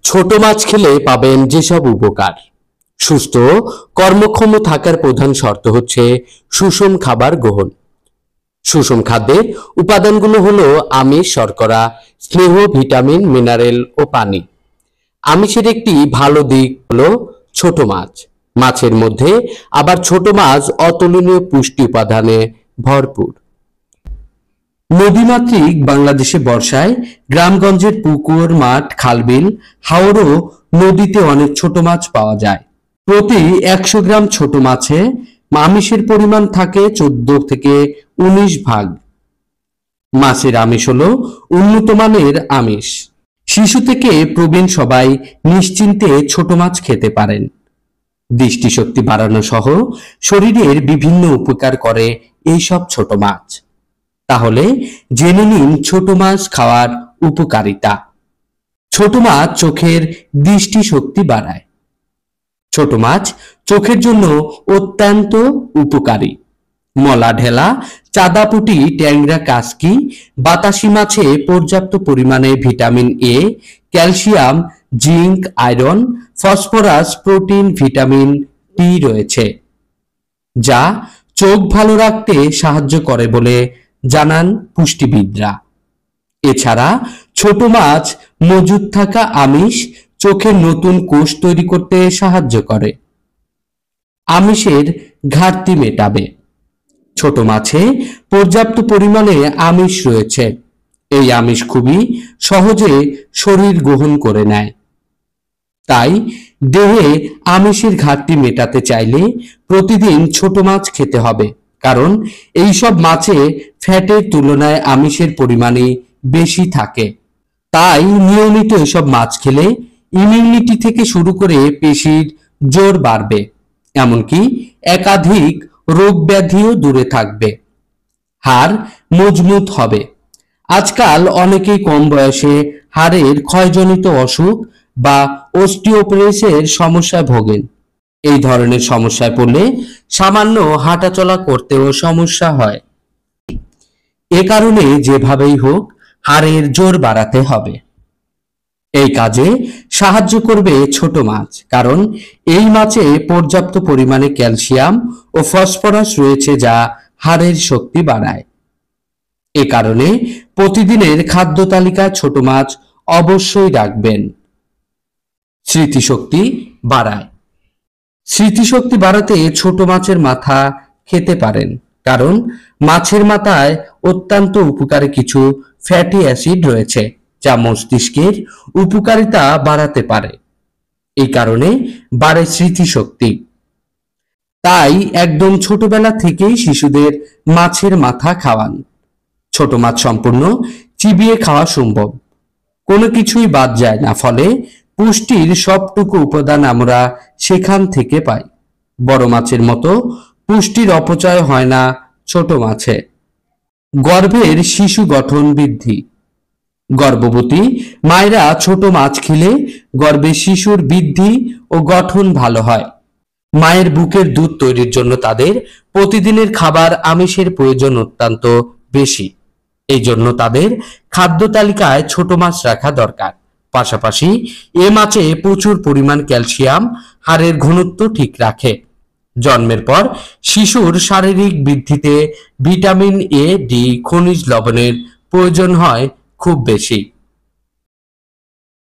ছোট মাছ খেলে পাবেন যেসব উপকার। সুস্থ কর্মক্ষম থাকার প্রধান শর্ত হচ্ছে সুষম খাবার গ্রহণ। সুষম খাদ্যের উপাদানগুলো হলো আমিষ, শর্করা, স্নেহ, ভিটামিন, মিনারেল ও পানি। আমিষের একটি ভালো দিক হলো ছোট মাছ। মাছের মধ্যে আবার ছোট মাছ অতুলনীয় পুষ্টি উপাদানে ভরপুর। নদীমাতৃক বাংলাদেশে বর্ষায় গ্রামগঞ্জের পুকুর, মাঠ, খালবিল, হাওর ও নদীতে অনেক ছোট মাছ পাওয়া যায়। প্রতি ১০০ গ্রাম ছোট মাছে আমিষের পরিমাণ থাকে ১৪ থেকে ১৯ ভাগ। মাছের আমিষ হলো উন্নত মানের আমিষ। শিশু থেকে প্রবীণ সবাই নিশ্চিন্তে ছোট মাছ খেতে পারেন। দৃষ্টিশক্তি বাড়ানো সহ শরীরের বিভিন্ন উপকার করে এইসব ছোট মাছ। তাহলে জেনে নিন ছোট মাছ খাওয়ার উপকারিতা। ছোট মাছ চোখের দৃষ্টিশক্তি বাড়ায়। ছোট মাছ চোখের জন্য অত্যন্ত উপকারী। মলা ঢেলা, চাঁদাপুঁটি, ট্যাংরা, কাসকি, বাতাসি মাছে পর্যাপ্ত পরিমাণে vitamin A, calcium, zinc, iron, phosphorus, protein, vitamin টি রয়েছে, যা চোখ ভালো রাখতে সাহায্য করে বলে জানান পুষ্টিবিদরা। এছাড়া ছোট মাছ মজুদ থাকা আমিষ চোখের নতুন কোষ তৈরি করতে সাহায্য করে। আমিষের ঘাটতি মেটাবে। ছোট মাছে পর্যাপ্ত পরিমাণে আমিষ রয়েছে। এই আমিষ খুবই সহজে শরীর গ্রহণ করে নেয়। তাই দেহে আমিষের ঘাটতি মেটাতে চাইলে প্রতিদিন ছোট মাছ খেতে হবে, কারণ এইসব মাছে ফ্যাটের তুলনায় আমিষের পরিমাণই বেশি থাকে। তাই নিয়মিত এসব মাছ খেলে ইমিউনিটি থেকে শুরু করে পেশির জোর বাড়বে, এমনকি একাধিক রোগ ব্যাধিও দূরে থাকবে। হাড় মজবুত হবে। আজকাল অনেকেই কম বয়সে হাড়ের ক্ষয়জনিত অসুখ বা অস্টিওপোরোসিসের সমস্যায় ভোগেন। এই ধরনের সমস্যায় পড়লে সামান্য হাঁটাচলা করতেও সমস্যা হয়। এ কারণে যেভাবেই হোক হাড়ের জোর বাড়াতে হবে। এই কাজে সাহায্য করবে ছোট মাছ, কারণ এই মাছে পর্যাপ্ত পরিমাণে ক্যালসিয়াম ও ফসফরাস রয়েছে, যা হাড়ের শক্তি বাড়ায়। এ কারণে প্রতিদিনের খাদ্য তালিকায় ছোট মাছ অবশ্যই রাখবেন। স্মৃতিশক্তি বাড়ায়। স্মৃতিশক্তি বাড়াতে ছোট মাছের মাথা খেতে পারেন, কারণ মাছের মাথায় অত্যন্ত উপকারী কিছু ফ্যাটি অ্যাসিড রয়েছে, যা মস্তিষ্কের উপকারিতা বাড়াতে পারে। এই কারণে বাড়ে স্মৃতিশক্তি। তাই একদম ছোটবেলা থেকেই শিশুদের মাছের মাথা খাওয়ান। ছোট মাছ সম্পূর্ণ চিবিয়ে খাওয়া সম্ভব, কোনো কিছুই বাদ যায় না, ফলে পুষ্টির সবটুকু উপাদান আমরা সেখান থেকে পাই। বড় মাছের মতো পুষ্টির অপচয় হয় না ছোট মাছে। গর্ভের শিশু গঠন বৃদ্ধি। গর্ভবতী মায়েরা ছোট মাছ খেলে গর্ভের শিশুর বৃদ্ধি ও গঠন ভালো হয়। মায়ের বুকের দুধ তৈরির জন্য তাদের প্রতিদিনের খাবার আমিষের প্রয়োজন অত্যন্ত বেশি। এই জন্য তাদের খাদ্য তালিকায় ছোট মাছ রাখা দরকার। পাশাপাশি এ মাছে প্রচুর পরিমাণ ক্যালসিয়াম হাড়ের ঘনত্ব ঠিক রাখে। জন্মের পর শিশুর শারীরিক বৃদ্ধিতে ভিটামিন এ, ডি, খনিজ লবণের প্রয়োজন হয় খুব বেশি।